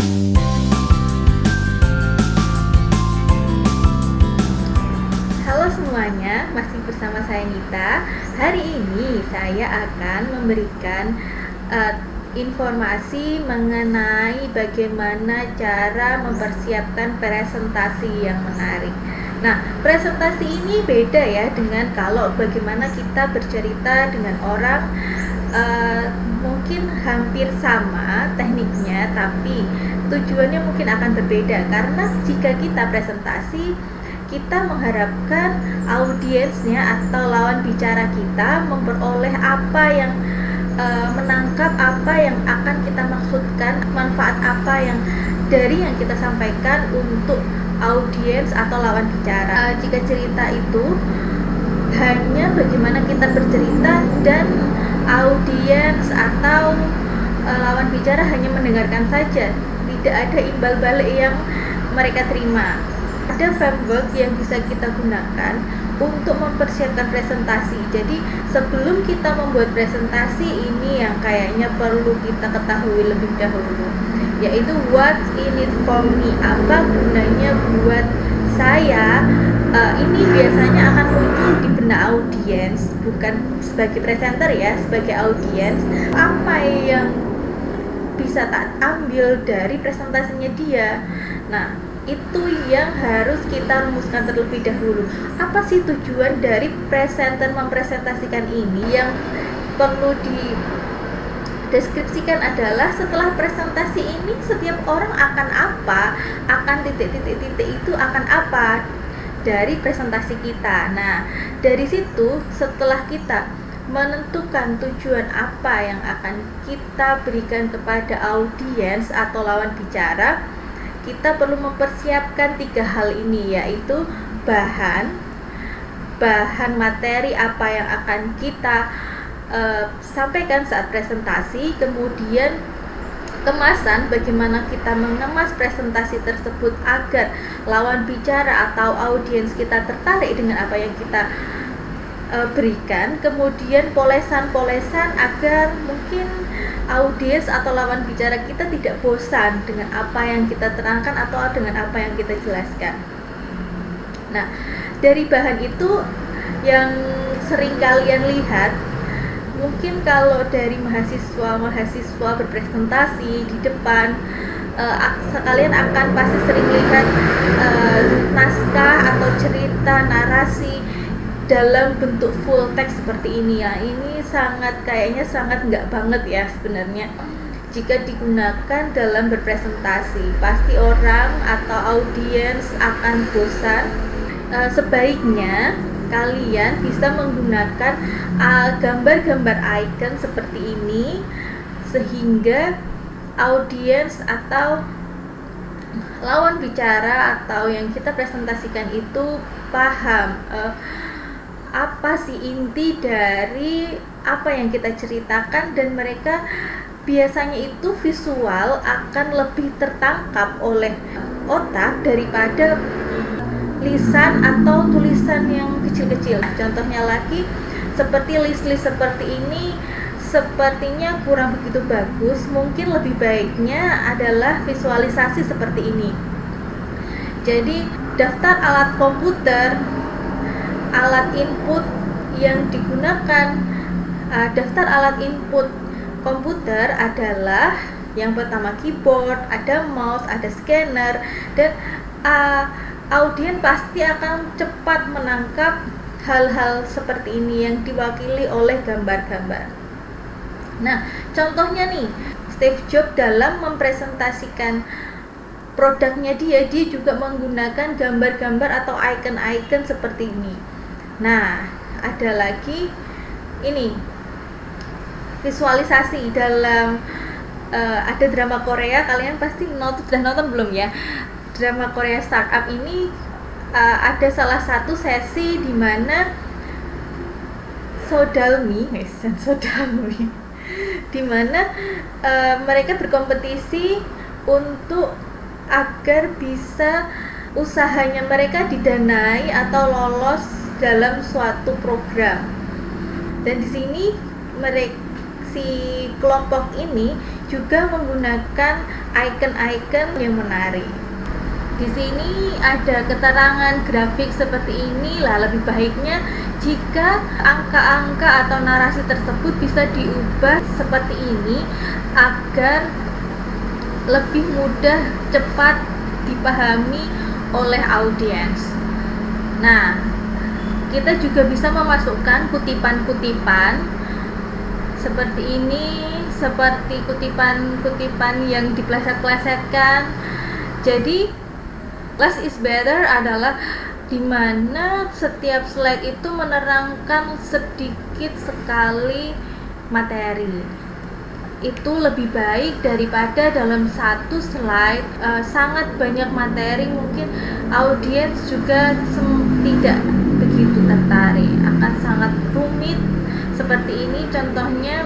Halo semuanya, masih bersama saya Nita. Hari ini saya akan memberikan informasi mengenai bagaimana cara mempersiapkan presentasi yang menarik. Nah, presentasi ini beda ya dengan kalau bagaimana kita bercerita dengan orang. Mungkin hampir sama tekniknya, tapi tujuannya mungkin akan berbeda. Karena jika kita presentasi, kita mengharapkan audiensnya atau lawan bicara kita memperoleh apa yang menangkap apa yang akan kita maksudkan, manfaat apa yang dari yang kita sampaikan untuk audiens atau lawan bicara. Jika cerita itu hanya bagaimana kita bercerita dan audiens atau lawan bicara hanya mendengarkan saja, tidak ada imbal balik yang mereka terima. Ada framework yang bisa kita gunakan untuk mempersiapkan presentasi. Jadi sebelum kita membuat presentasi, ini yang kayaknya perlu kita ketahui lebih dahulu, yaitu what's in it for me, apa gunanya buat saya. Ini biasanya akan muncul di benak audiens, bukan sebagai presenter ya, sebagai audiens. Apa yang bisa tak ambil dari presentasinya dia. Nah, itu yang harus kita rumuskan terlebih dahulu. Apa sih tujuan dari presenter mempresentasikan ini? Yang perlu dideskripsikan adalah setelah presentasi ini setiap orang akan apa, akan titik-titik itu akan apa dari presentasi kita. Nah, dari situ setelah kita menentukan tujuan apa yang akan kita berikan kepada audiens atau lawan bicara, kita perlu mempersiapkan 3 hal ini, yaitu bahan materi apa yang akan kita sampaikan saat presentasi, kemudian kemasan, bagaimana kita mengemas presentasi tersebut agar lawan bicara atau audiens kita tertarik dengan apa yang kita berikan, kemudian polesan-polesan agar mungkin audiens atau lawan bicara kita tidak bosan dengan apa yang kita terangkan atau dengan apa yang kita jelaskan. Nah, dari bahan itu yang sering kalian lihat, mungkin kalau dari mahasiswa berpresentasi di depan, kalian akan pasti sering lihat naskah atau cerita narasi dalam bentuk full text seperti ini ya. Ini kayaknya sangat nggak banget ya sebenarnya jika digunakan dalam berpresentasi. Pasti orang atau audiens akan bosan. Sebaiknya kalian bisa menggunakan gambar-gambar icon seperti ini sehingga audiens atau lawan bicara atau yang kita presentasikan itu paham apa sih inti dari apa yang kita ceritakan, dan mereka biasanya itu visual akan lebih tertangkap oleh otak daripada lisan atau tulisan yang kecil-kecil. Contohnya lagi, seperti list-list seperti ini sepertinya kurang begitu bagus. Mungkin lebih baiknya adalah visualisasi seperti ini. Jadi daftar alat komputer, alat input yang digunakan, daftar alat input komputer adalah yang pertama keyboard, ada mouse, ada scanner, dan audiens pasti akan cepat menangkap hal-hal seperti ini yang diwakili oleh gambar-gambar. Nah, contohnya nih, Steve Jobs dalam mempresentasikan produknya dia juga menggunakan gambar-gambar atau icon-icon seperti ini. Nah, ada lagi ini visualisasi dalam ada drama Korea, kalian pasti sudah nonton belum ya? Drama Korea Startup ini ada salah satu sesi di mana Sodalmi, di mana mereka berkompetisi untuk agar bisa usahanya mereka didanai atau lolos dalam suatu program. Dan di sini si kelompok ini juga menggunakan icon-icon yang menarik. Di sini ada keterangan grafik seperti ini. Lah, lebih baiknya jika angka-angka atau narasi tersebut bisa diubah seperti ini agar lebih mudah cepat dipahami oleh audiens. Nah, kita juga bisa memasukkan kutipan-kutipan seperti ini, seperti kutipan-kutipan yang dipleset-plesetkan. Jadi less is better adalah dimana setiap slide itu menerangkan sedikit sekali materi. Itu lebih baik daripada dalam satu slide sangat banyak materi, mungkin audiens juga tidak begitu tertarik, akan sangat rumit. Seperti ini contohnya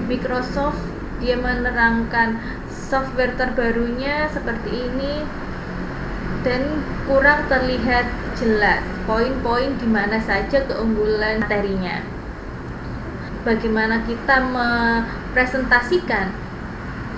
Microsoft, dia menerangkan software terbarunya seperti ini dan kurang terlihat jelas poin-poin di mana saja keunggulan materinya. Bagaimana kita mempresentasikan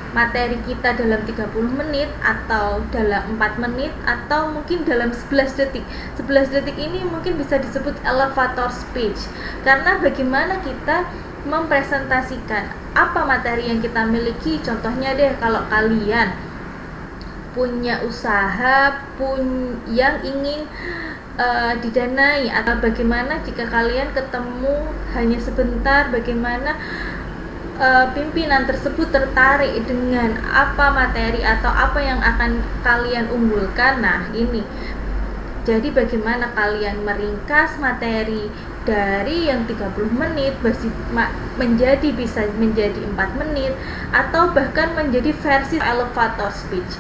materi kita dalam 30 menit atau dalam 4 menit atau mungkin dalam 11 detik. 11 detik ini mungkin bisa disebut elevator speech, karena bagaimana kita mempresentasikan apa materi yang kita miliki. Contohnya deh, kalau kalian punya usaha yang ingin didanai, atau bagaimana jika kalian ketemu hanya sebentar, bagaimana pimpinan tersebut tertarik dengan apa materi atau apa yang akan kalian unggulkan. Nah, ini jadi bagaimana kalian meringkas materi dari yang 30 menit bisa menjadi 4 menit atau bahkan menjadi versi elevator speech.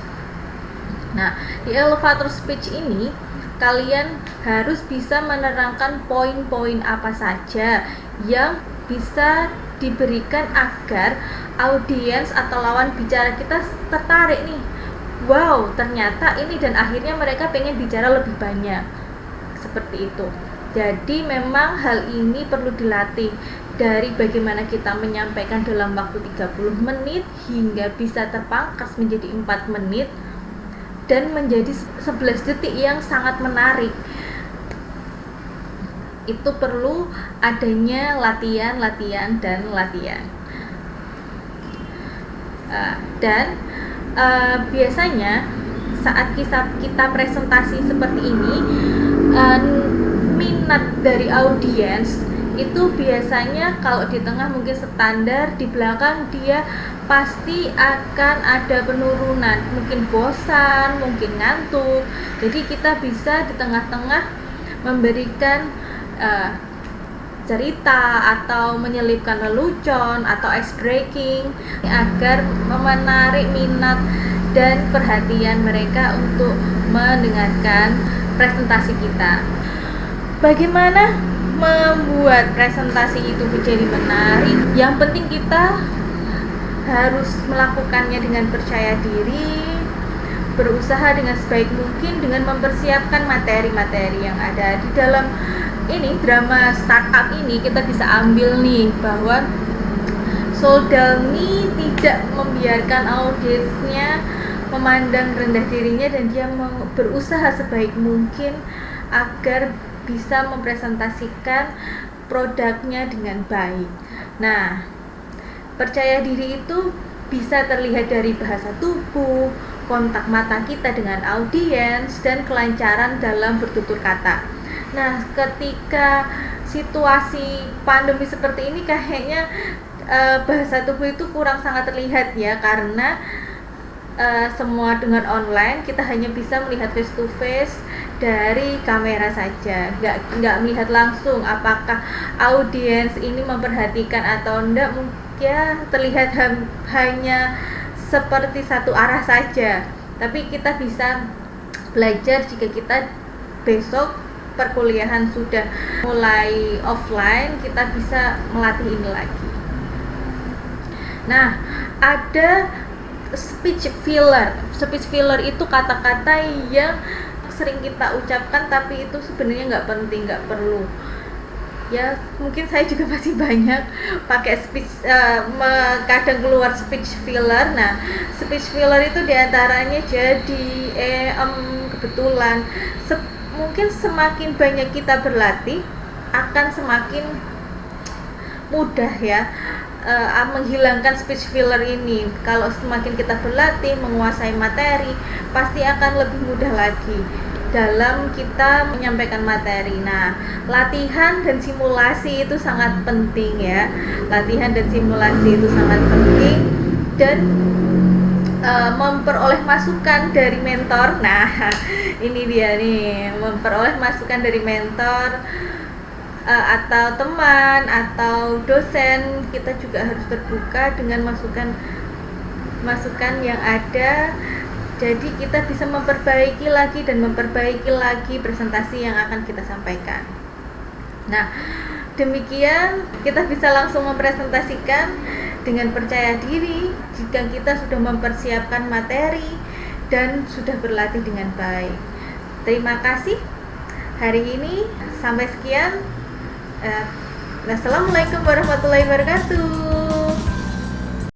Nah, di elevator speech ini kalian harus bisa menerangkan poin-poin apa saja yang bisa diberikan agar audiens atau lawan bicara kita tertarik nih. Wow, ternyata ini, dan akhirnya mereka pengen bicara lebih banyak. Seperti itu. Jadi memang hal ini perlu dilatih, dari bagaimana kita menyampaikan dalam waktu 30 menit hingga bisa terpangkas menjadi 4 menit dan menjadi 11 detik yang sangat menarik. Itu perlu adanya latihan. Biasanya saat kita presentasi seperti ini, minat dari audiens itu biasanya kalau di tengah mungkin standar, di belakang dia pasti akan ada penurunan, mungkin bosan, mungkin ngantuk. Jadi kita bisa di tengah-tengah memberikan cerita atau menyelipkan lelucon atau ice breaking agar menarik minat dan perhatian mereka untuk mendengarkan presentasi kita. Bagaimana membuat presentasi itu menjadi menarik? Yang penting kita harus melakukannya dengan percaya diri, berusaha dengan sebaik mungkin dengan mempersiapkan materi-materi yang ada di dalam ini drama startup ini. Kita bisa ambil nih bahwa Soldalny tidak membiarkan audiensnya memandang rendah dirinya, dan dia mau berusaha sebaik mungkin agar bisa mempresentasikan produknya dengan baik. Nah, percaya diri itu bisa terlihat dari bahasa tubuh, kontak mata kita dengan audiens, dan kelancaran dalam bertutur kata. Nah, ketika situasi pandemi seperti ini kayaknya bahasa tubuh itu kurang sangat terlihat ya, karena semua dengan online, kita hanya bisa melihat face to face dari kamera saja, nggak melihat langsung apakah audiens ini memperhatikan atau enggak. Ya, terlihat hanya seperti satu arah saja. Tapi kita bisa belajar jika kita besok perkuliahan sudah mulai offline, kita bisa melatih ini lagi. Nah, ada speech filler. Speech filler itu kata-kata yang sering kita ucapkan tapi itu sebenarnya nggak penting, nggak perlu. Ya mungkin saya juga masih banyak pakai kadang keluar speech filler. Nah, speech filler itu diantaranya jadi kebetulan mungkin semakin banyak kita berlatih akan semakin mudah ya menghilangkan speech filler ini. Kalau semakin kita berlatih menguasai materi, pasti akan lebih mudah lagi dalam kita menyampaikan materi. Nah, latihan dan simulasi itu sangat penting ya. Latihan dan simulasi itu sangat penting, dan memperoleh masukan dari mentor. Nah, ini dia nih, memperoleh masukan dari mentor atau teman atau dosen. Kita juga harus terbuka dengan masukan yang ada. Jadi kita bisa memperbaiki lagi dan memperbaiki lagi presentasi yang akan kita sampaikan. Nah, demikian kita bisa langsung mempresentasikan dengan percaya diri jika kita sudah mempersiapkan materi dan sudah berlatih dengan baik. Terima kasih. Hari ini sampai sekian. Assalamualaikum warahmatullahi wabarakatuh.